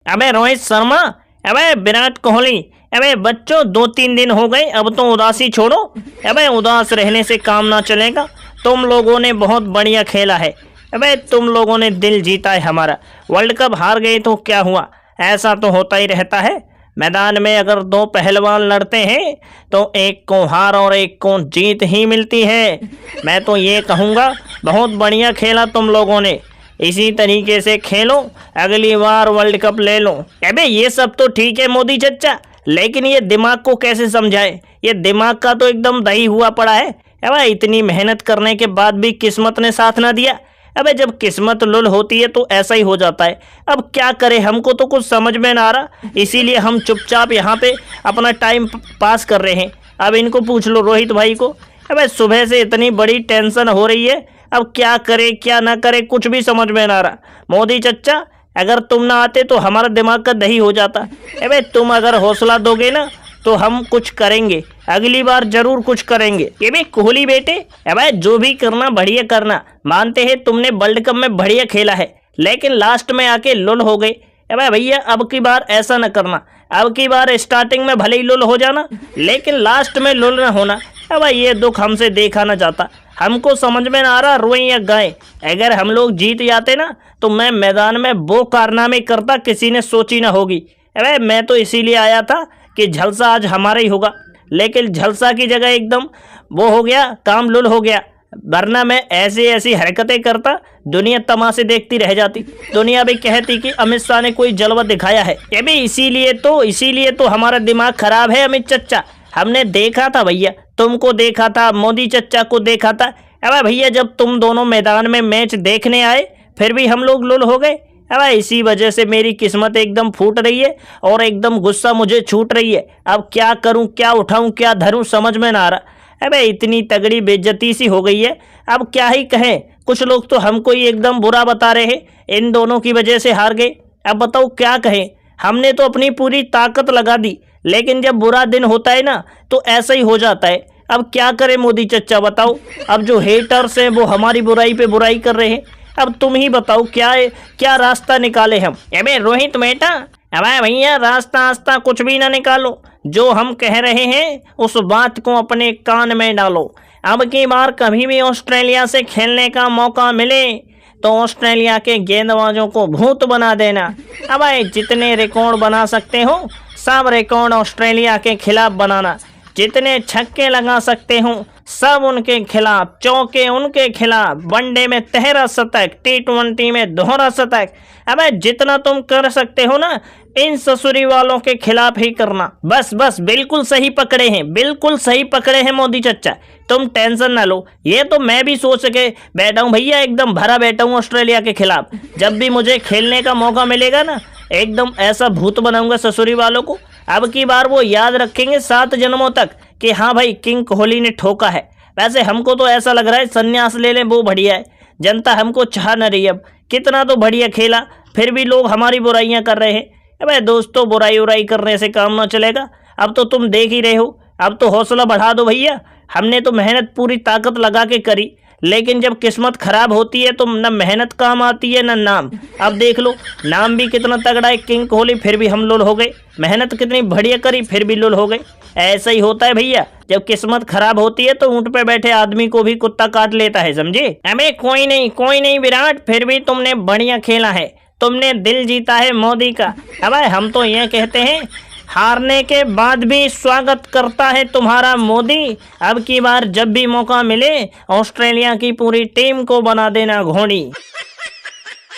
अबे रोहित शर्मा, अबे विराट कोहली, अबे बच्चों 2-3 दिन हो गए, अब तो उदासी छोड़ो। अबे उदास रहने से काम ना चलेगा। तुम लोगों ने बहुत बढ़िया खेला है। अबे तुम लोगों ने दिल जीता है हमारा। वर्ल्ड कप हार गए तो क्या हुआ, ऐसा तो होता ही रहता है। मैदान में अगर दो पहलवान लड़ते हैं तो एक को हार और एक को जीत ही मिलती है। मैं तो ये कहूँगा बहुत बढ़िया खेला तुम लोगों ने, इसी तरीके से खेलो, अगली बार वर्ल्ड कप ले लो। अबे ये सब तो ठीक है मोदी चच्चा, लेकिन ये दिमाग को कैसे समझाए। ये दिमाग का तो एकदम दही हुआ पड़ा है। अबे इतनी मेहनत करने के बाद भी किस्मत ने साथ ना दिया। अबे जब किस्मत लुल होती है तो ऐसा ही हो जाता है। अब क्या करें, हमको तो कुछ समझ में ना आ रहा, इसीलिए हम चुपचाप यहाँ पे अपना टाइम पास कर रहे हैं। अब इनको पूछ लो रोहित भाई को। अबे सुबह से इतनी बड़ी टेंशन हो रही है, अब क्या करे क्या ना करे कुछ भी समझ में ना आ रहा। मोदी चच्चा, अगर तुम ना आते तो हमारा दिमाग का दही हो जाता। अबे तुम अगर हौसला दोगे ना तो हम कुछ करेंगे, अगली बार जरूर कुछ करेंगे। ये भी कोहली बेटे, अबे जो भी करना बढ़िया करना। मानते हैं तुमने वर्ल्ड कप में बढ़िया खेला है, लेकिन लास्ट में आके लुल हो गए। अबे भैया अब की बार ऐसा न करना। अब की बार स्टार्टिंग में भले ही लुल हो जाना, लेकिन लास्ट में लुल न होना। अब ये दुख हमसे देखा न जाता। हमको समझ में ना आ रहा रोएं या गाएं। अगर हम लोग जीत जाते ना तो मैं मैदान में वो कारनामे करता किसी ने सोची ना होगी। अबे मैं तो इसीलिए आया था कि झलसा आज हमारा ही होगा, लेकिन झलसा की जगह एकदम वो हो गया, काम लुल हो गया। वरना मैं ऐसी ऐसी हरकतें करता, दुनिया तमाशे देखती रह जाती। दुनिया भी कहती कि अमित शाह ने कोई जलवा दिखाया है। ये भी इसीलिए तो हमारा दिमाग खराब है अमित चच्चा। हमने देखा था भैया, तुमको देखा था, मोदी चच्चा को देखा था। अबे भैया जब तुम दोनों मैदान में मैच देखने आए फिर भी हम लोग लुल हो गए। अबे इसी वजह से मेरी किस्मत एकदम फूट रही है और एकदम गुस्सा मुझे छूट रही है। अब क्या करूं, क्या उठाऊं, क्या धरूं, समझ में ना आ रहा। अबे इतनी तगड़ी बेइज्जती सी हो गई है, अब क्या ही कहें। कुछ लोग तो हमको ही एकदम बुरा बता रहे हैं, इन दोनों की वजह से हार गए। अब बताओ क्या कहें, हमने तो अपनी पूरी ताकत लगा दी, लेकिन जब बुरा दिन होता है ना तो ऐसा ही हो जाता है। अब क्या करें मोदी चच्चा बताओ। अब जो हेटर्स हैं वो हमारी बुराई पे बुराई कर रहे हैं। अब तुम ही बताओ क्या रास्ता निकाले हम। अबे रोहित बेटा, अबे भैया रास्ता कुछ भी ना निकालो, जो हम कह रहे हैं उस बात को अपने कान में डालो। अब की बार कभी भी ऑस्ट्रेलिया से खेलने का मौका मिले तो ऑस्ट्रेलिया के गेंदबाजों को भूत बना देना। अब जितने रिकॉर्ड बना सकते हो सब रिकॉर्ड ऑस्ट्रेलिया के खिलाफ बनाना। जितने छक्के लगा सकते हो सब उनके खिलाफ, चौके उनके खिलाफ, वनडे में 13 शतक, T20 में दोहरा शतक। अबे जितना तुम कर सकते हो ना इन ससुरी वालों के खिलाफ ही करना। बस बिल्कुल सही पकड़े हैं, बिल्कुल सही पकड़े हैं मोदी चच्चा, तुम टेंशन ना लो। ये तो मैं भी सोच के बैठा हूँ भैया, एकदम भरा बैठा हूँ ऑस्ट्रेलिया के खिलाफ। जब भी मुझे खेलने का मौका मिलेगा ना एकदम ऐसा भूत बनाऊंगा ससुरी वालों को। अब की बार वो याद रखेंगे 7 जन्मों तक कि हाँ भाई किंग कोहली ने ठोका है। वैसे हमको तो ऐसा लग रहा है संन्यास ले लें वो बढ़िया है। जनता हमको चाह न रही। अब कितना तो बढ़िया खेला फिर भी लोग हमारी बुराइयां कर रहे हैं। अबे दोस्तों बुराई करने से काम ना चलेगा। अब तो तुम देख ही रहे हो, अब तो हौसला बढ़ा दो भैया। हमने तो मेहनत पूरी ताकत लगा के करी, लेकिन जब किस्मत खराब होती है तो न मेहनत काम आती है न नाम। अब देख लो नाम भी कितना तगड़ा है किंग कोहली, फिर भी हम लुल हो गए। मेहनत कितनी बढ़िया करी फिर भी लुल हो गए। ऐसा ही होता है भैया, जब किस्मत खराब होती है तो ऊंट पे बैठे आदमी को भी कुत्ता काट लेता है, समझे। अबे कोई नहीं विराट, फिर भी तुमने बढ़िया खेला है, तुमने दिल जीता है मोदी का। अबे हम तो ये कहते हैं हारने के बाद भी स्वागत करता है तुम्हारा मोदी। अब की बार जब भी मौका मिले ऑस्ट्रेलिया की पूरी टीम को बना देना घोड़ी।